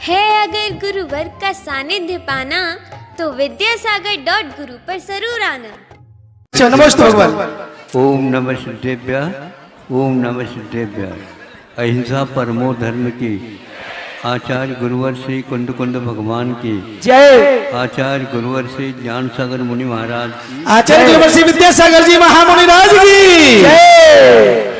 है अगर गुरुवर का सानिध्य पाना तो विद्यासागर.गुरु पर जरूर आना। नमस्ते भगवान। ओम नमः सिद्धेभ्य, ओम नमः सिद्धेभ्य। अहिंसा परमो धर्म की आचार्य गुरुवर श्री कुंद कुंद भगवान की जय। आचार्य गुरुवर श्री ज्ञान सागर मुनि महाराज की आचार्य गुरुवर श्री विद्यासागर जी महामुनि राज की जय।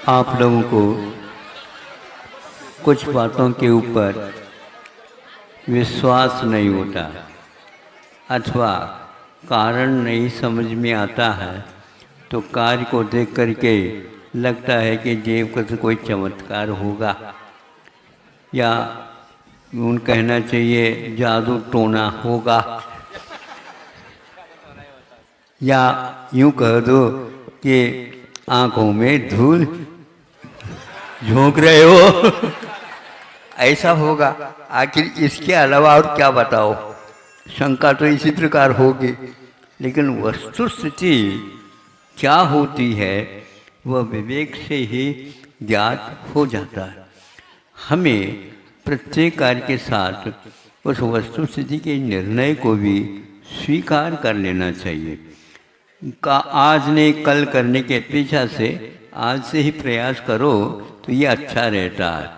आप लोगों को कुछ बातों के ऊपर विश्वास नहीं होता अथवा कारण नहीं समझ में आता है तो कार्य को देख करके लगता है कि जीव का कोई चमत्कार होगा या उन कहना चाहिए जादू टोना होगा या यूं कह दो कि आंखों में धूल झोंक रहे हो ऐसा होगा। आखिर इसके अलावा और क्या बताओ। शंका तो इसी प्रकार होगी, लेकिन वस्तुस्थिति क्या होती है वह विवेक से ही ज्ञात हो जाता है। हमें प्रत्येक कार्य के साथ उस वस्तुस्थिति के निर्णय को भी स्वीकार कर लेना चाहिए। आज ने कल करने के अपेक्षा से आज से ही प्रयास करो तो ये अच्छा रहता है।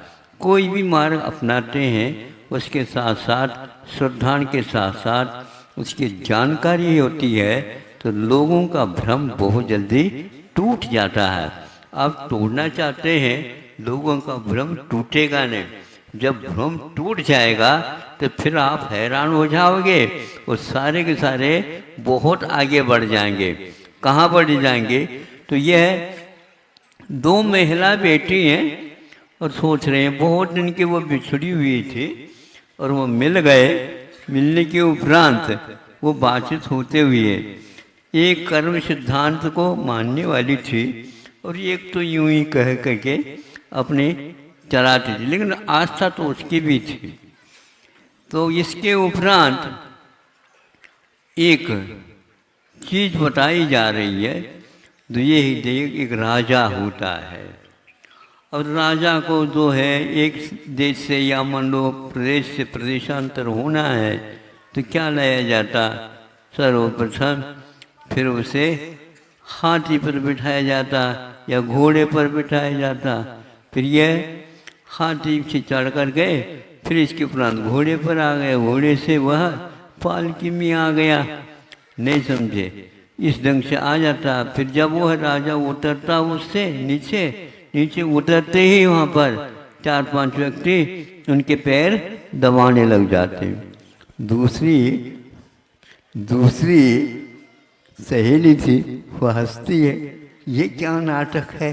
कोई भी मार्ग अपनाते हैं उसके साथ साथ श्रद्धा के साथ साथ उसकी जानकारी होती है तो लोगों का भ्रम बहुत जल्दी टूट जाता है। आप तोड़ना चाहते हैं लोगों का भ्रम टूटेगा नहीं। जब भ्रम टूट जाएगा तो फिर आप हैरान हो जाओगे और सारे के सारे बहुत आगे बढ़ जाएंगे। कहाँ बढ़ जाएंगे तो यह दो महिला बेटी हैं और सोच रहे हैं बहुत दिन की वो बिछड़ी हुई थी और वो मिल गए। मिलने के उपरांत वो बातचीत होते हुए एक कर्म सिद्धांत को मानने वाली थी और एक तो यूं ही कह करके अपने चलाती थी, लेकिन आस्था तो उसकी भी थी। तो इसके उपरांत एक चीज बताई जा रही है तो ये ही देख एक राजा होता है और राजा को जो है एक देश से या मान लो प्रदेश से प्रदेशांतर होना है तो क्या लाया जाता। सर्वप्रथम फिर उसे हाथी पर बिठाया जाता या घोड़े पर बिठाया जाता। फिर यह हाथी से चढ़ कर गए, फिर इसके उपरांत घोड़े पर आ गए, घोड़े से वह पालकी में आ गया। नहीं समझे, इस ढंग से आ जाता। फिर जब वह राजा उतरता उससे नीचे उतरते ही वहाँ पर 4-5 व्यक्ति उनके पैर दबाने लग जाते। दूसरी सहेली थी वह हंसती है, ये क्या नाटक है।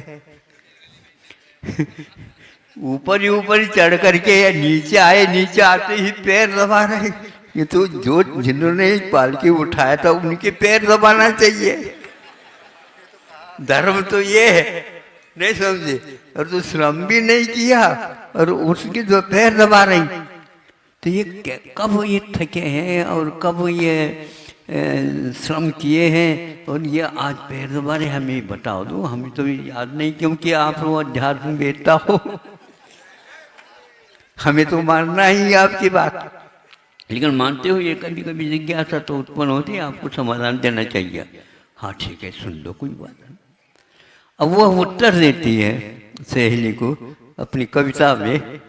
ऊपर ही चढ़ करके या नीचे आए, नीचे आते ही पैर दबा रहे। ये तो जो जिन्होंने पालकी उठाया था उनके पैर दबाना चाहिए। धर्म तो ये है, नहीं समझे। और तो श्रम भी नहीं किया और उसके जो पैर दबा रही तो ये कब ये थके हैं और कब ये श्रम किए हैं और ये आज पैर दबा रहे। हमें बताओ दो, हमें तो याद नहीं क्योंकि आप वो अध्यात्म बेचता हो। हमें तो मानना ही आपकी बात, लेकिन मानते हो ये कभी कभी जिज्ञासा तो उत्पन्न होती है, आपको समाधान देना चाहिए। हाँ ठीक है, सुन लो, कोई बात नहीं। अब वह उत्तर देती है सहेली को अपनी कविता में,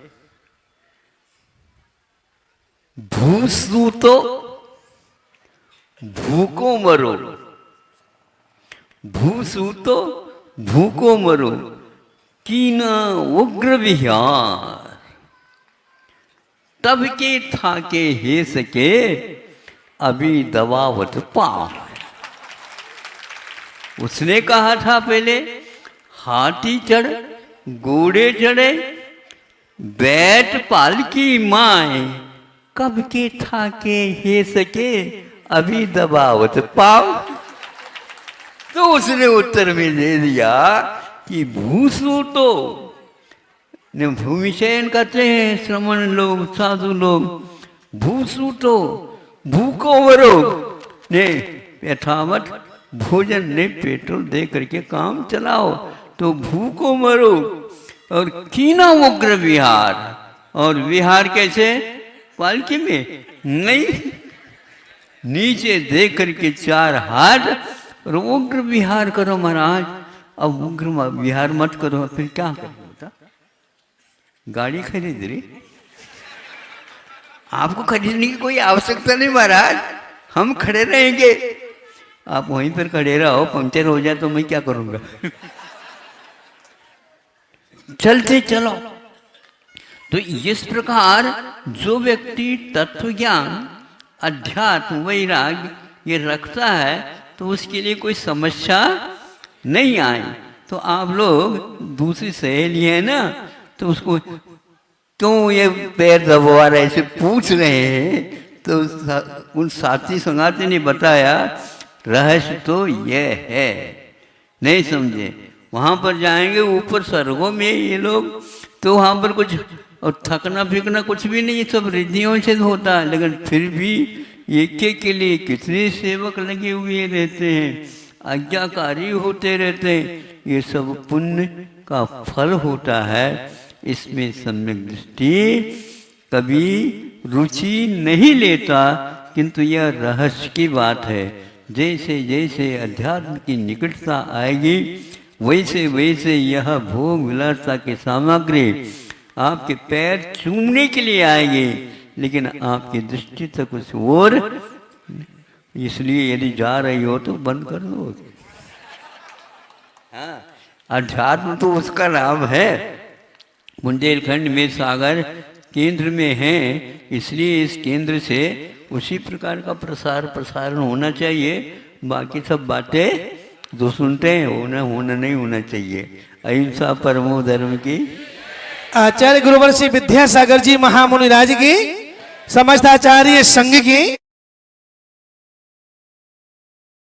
भूसूतो भूको मरो, भूसूतो भूको मरो, कीना उग्र विहार, तब के थाके हे सके अभी दबावत पार। उसने कहा था पहले हाथी चढ़ घोड़े चढ़े बैठ पालकी माए, कब के थाके हे सके अभी दबावत पाओ। तो उसने उत्तर में दे दिया कि भूसूतो ने भूमिशयन करते हैं श्रमण लोग, साधु लोग। भूसूतो भूको मरो ने यथावत भोजन नहीं पेट्रोल दे करके काम चलाओ तो भूखो मरो। और कीना उग्र विहार, और विहार कैसे? पालकी में नहीं, नीचे देख करके 4 हाथ और उग्र विहार करो महाराज। अब उग्र विहार मत करो फिर क्या करो? बता, गाड़ी खरीद रही, आपको खरीदने की कोई आवश्यकता नहीं महाराज, हम खड़े रहेंगे, आप वहीं पर खड़े रहो, पंक्चर हो जाए तो मैं क्या करूंगा? चलते चलो। तो इस प्रकार जो व्यक्ति तत्व ज्ञान, अध्यात्म, वैराग्य ये रखता है तो उसके लिए कोई समस्या नहीं आई। तो आप लोग दूसरी सहेली है ना, तो उसको क्यों ये पैर दबवा रहे ऐसे पूछ रहे हैं, तो उन साथी संगाती ने बताया रहस्य तो ये है, नहीं समझे? वहाँ पर जाएंगे ऊपर स्वर्गों में ये लोग, तो वहाँ पर कुछ और थकना फिकना कुछ भी नहीं, सब रिद्धियों से होता है, लेकिन फिर भी एक के लिए कितने सेवक लगे हुए रहते हैं, आज्ञाकारी होते रहते हैं। ये सब पुण्य का फल होता है। इसमें सम्यक दृष्टि कभी रुचि नहीं लेता, किंतु यह रहस्य की बात है। जैसे जैसे अध्यात्म की निकटता आएगी वैसे वैसे यह भोग विलासता की सामग्री आपके पैर चूमने के लिए आएगी, लेकिन आपकी दृष्टि तक उस ओर। इसलिए यदि जा रही हो तो बंद कर दो। हाँ, अध्यात्म तो उसका नाम है। बुंदेलखंड में सागर केंद्र में है, इसलिए इस केंद्र से उसी प्रकार का प्रसारण होना चाहिए। बाकी सब बातें जो सुनते हैं होना नहीं होना चाहिए। अहिंसा परमो धर्म की। आचार्य गुरुवर्षी विद्यासागर जी महामुनि राज की, समस्त आचार्य संघ की।